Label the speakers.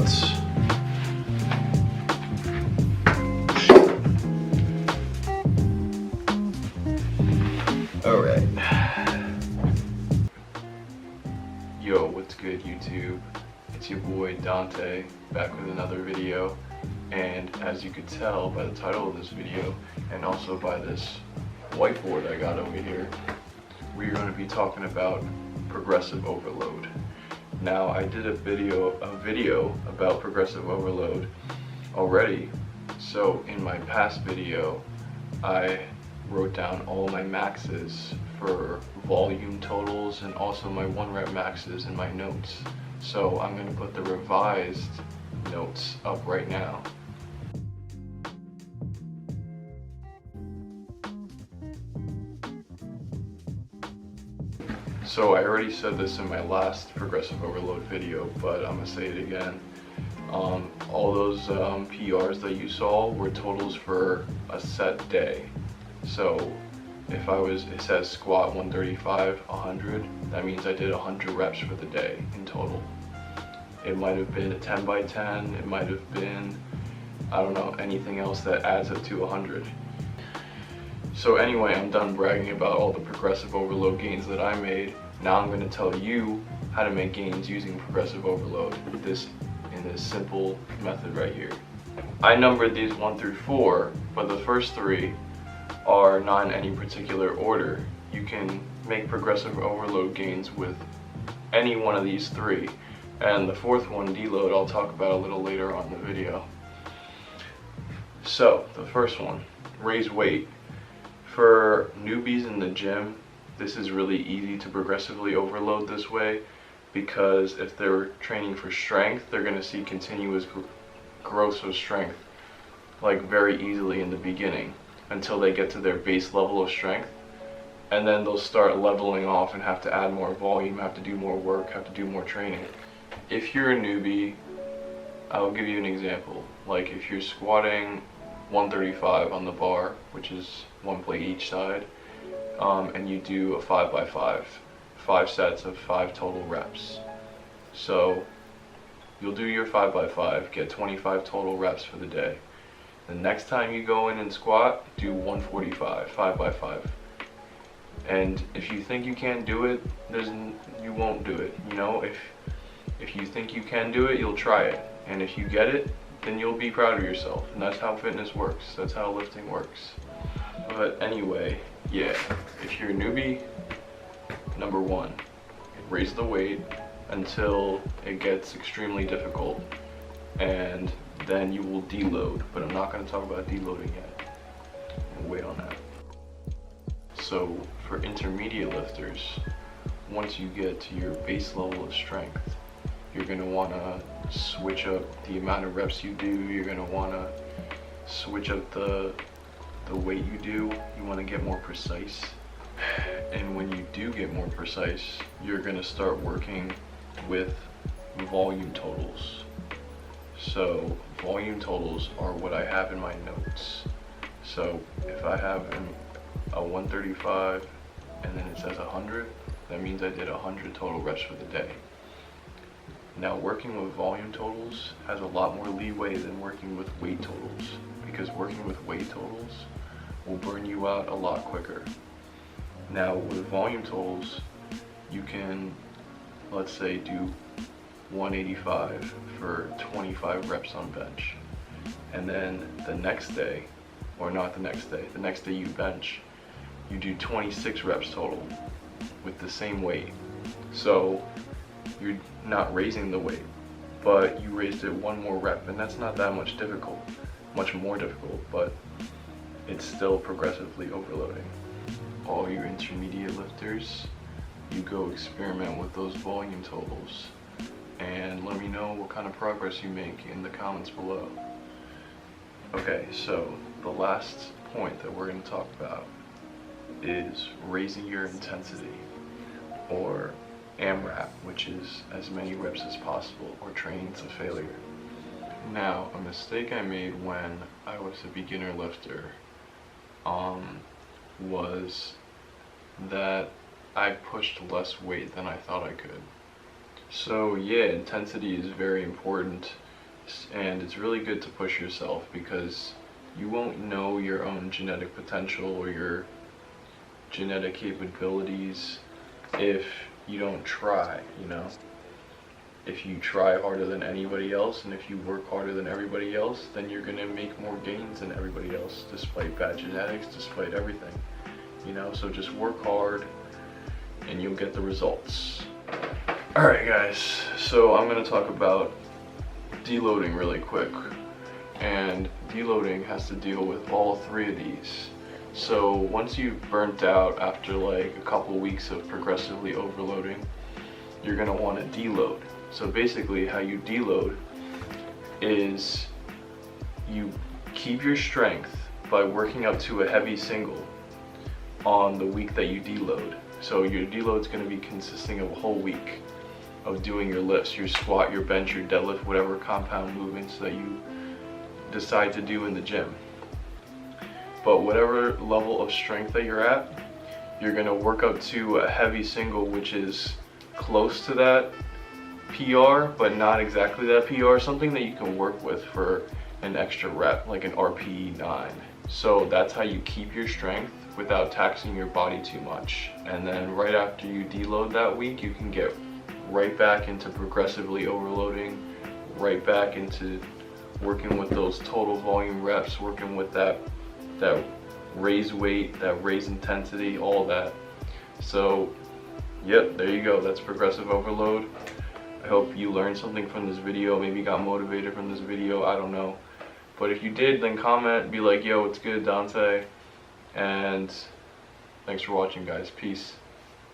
Speaker 1: nuts. Alright. Yo, what's good YouTube? It's your boy Dante, back with another video. And as you could tell by the title of this video, and also by this whiteboard I got over here, we're going to be talking about progressive overload. Now, I did a video about progressive overload already. So in my past video, I wrote down all my maxes for volume totals and also my 1 rep maxes in my notes. So I'm going to put the revised notes up right now. So I already said this in my last progressive overload video, but I'm going to say it again. All those PRs that you saw were totals for a set day. So if it says squat 135, 100, that means I did 100 reps for the day in total. It might have been a 10 by 10, it might have been, I don't know, anything else that adds up to 100. So anyway, I'm done bragging about all the progressive overload gains that I made. Now I'm going to tell you how to make gains using progressive overload in this simple method right here. I numbered these 1 through 4, but the first 3 are not in any particular order. You can make progressive overload gains with any one of these 3. And the 4th one, deload, I'll talk about a little later on in the video. So, the first one, raise weight. For newbies in the gym, this is really easy to progressively overload this way, because if they're training for strength, they're going to see continuous growth of strength like very easily in the beginning until they get to their base level of strength, and then they'll start leveling off and have to add more volume, have to do more work, have to do more training. If you're a newbie, I'll give you an example. Like if you're squatting 135 on the bar, which is 1 plate each side, and you do a 5 by 5, 5 sets of 5 total reps. So you'll do your 5 by 5, get 25 total reps for the day. The next time you go in and squat, do 145, 5 by 5. And if you think you can't do it, you won't do it. You know, if you think you can do it, you'll try it. And if you get it, then you'll be proud of yourself. And that's how fitness works. That's how lifting works. But anyway, yeah, if you're a newbie, number 1, raise the weight until it gets extremely difficult, and then you will deload. But I'm not going to talk about deloading yet. We'll wait on that. So for intermediate lifters, once you get to your base level of strength, you're going to want to switch up the amount of reps you do. You're going to want to switch up the weight you do. You want to get more precise. And when you do get more precise, you're going to start working with volume totals. So volume totals are what I have in my notes. So if I have a 135 and then it says 100, that means I did 100 total reps for the day. Now, working with volume totals has a lot more leeway than working with weight totals, because working with weight totals will burn you out a lot quicker. Now, with volume totals, you can, let's say, do 185 for 25 reps on bench. And then the next day, or not the next day you bench, you do 26 reps total with the same weight. So you're not raising the weight, but you raised it 1 more rep, and that's not that much more difficult, but it's still progressively overloading. All your intermediate lifters, you go experiment with those volume totals and let me know what kind of progress you make in the comments below. Okay, so the last point that we're going to talk about is raising your intensity, or AMRAP, which is as many reps as possible, or training to failure. Now, a mistake I made when I was a beginner lifter was that I pushed less weight than I thought I could. So yeah, intensity is very important reps, and it's really good to push yourself because you won't know your own genetic potential or your genetic capabilities if you don't try, you know? If you try harder than anybody else and if you work harder than everybody else, then you're gonna make more gains than everybody else, despite bad genetics, despite everything, you know? So just work hard and you'll get the results. Alright guys, so I'm gonna talk about deloading really quick. And deloading has to deal with all three of these. So once you've burnt out after like a couple weeks of progressively overloading, you're gonna want to deload. So basically how you deload is you keep your strength by working up to a heavy single on the week that you deload. So your deload is going to be consisting of a whole week of doing your lifts, your squat, your bench, your deadlift, whatever compound movements that you decide to do in the gym. But whatever level of strength that you're at, you're going to work up to a heavy single, which is close to that PR, but not exactly that PR, something that you can work with for an extra rep, like an RPE 9. So that's how you keep your strength without taxing your body too much. And then right after you deload that week, you can get right back into progressively overloading, right back into working with those total volume reps, working with that raise weight, that raise intensity, all that. So yep, there you go, that's progressive overload. I hope you learned something from this video, maybe got motivated from this video, I don't know. But if you did, then comment, be like, yo, it's good, Dante. And thanks for watching, guys. Peace.